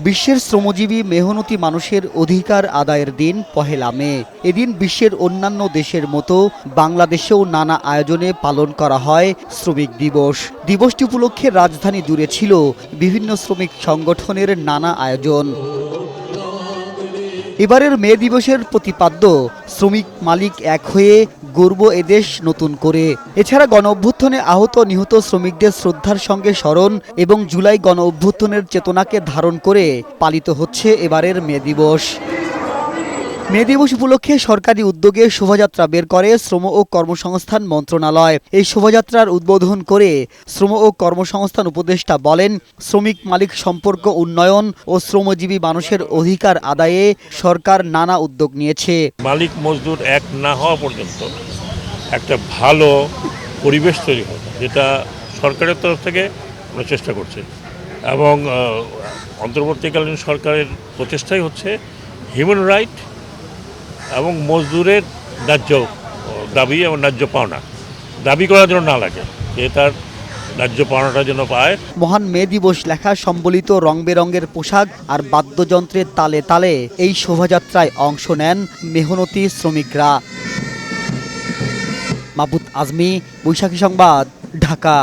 বিশ্বের শ্রমজীবী মেহনতি মানুষের অধিকার আদায়ের দিন পহেলা মে। এদিন বিশ্বের অন্যান্য দেশের মতো বাংলাদেশেও নানা আয়োজনে পালন করা হয় শ্রমিক দিবস। দিবসটি উপলক্ষে রাজধানী জুড়ে ছিল বিভিন্ন শ্রমিক সংগঠনের নানা আয়োজন। এবারের মে দিবসের প্রতিপাদ্য শ্রমিক মালিক এক হয়ে গর্ব এদেশ নতুন করে। এছাড়া গণ অভ্যুত্থানে আহত নিহত শ্রমিকদের শ্রদ্ধার সঙ্গে স্মরণ এবং জুলাই গণ অভ্যুত্থানের চেতনাকে ধারণ করে পালিত হচ্ছে এবারের মে দিবস। মে দিবস উপলক্ষে সরকারি উদ্যোগে শোভাযাত্রা বের করে শ্রম ও কর্মসংস্থান মন্ত্রণালয়। এই শোভাযাত্রার উদ্বোধন করে শ্রম ও কর্মসংস্থান উপদেষ্টা বলেন, শ্রমিক মালিক সম্পর্ক উন্নয়ন ও শ্রমজীবী মানুষের অধিকার আদায়ে সরকার নানা উদ্যোগ নিয়েছে। মালিক মজদুর এক না হওয়া পর্যন্ত একটা ভালো পরিবেশ তৈরি হবে, যেটা সরকারের তরফ থেকে আমরা চেষ্টা করছি এবং অন্তর্বর্তীকালীন সরকারের প্রচেষ্টাই হচ্ছে হিউম্যান রাইট এবং মজদুরের ন্যায্য দাবি এবং ন্যায্য পাওনা দাবি করার জন্য না লাগে, যে তার ন্যায্য পাওনাটা যেন পায়। মহান মে দিবস লেখা সম্বলিত রং বেরঙের পোশাক আর বাদ্যযন্ত্রের তালে তালে এই শোভাযাত্রায় অংশ নেন মেহনতি শ্রমিকরা। মাহবুব আজমি, বৈশাখী সংবাদ, ঢাকা।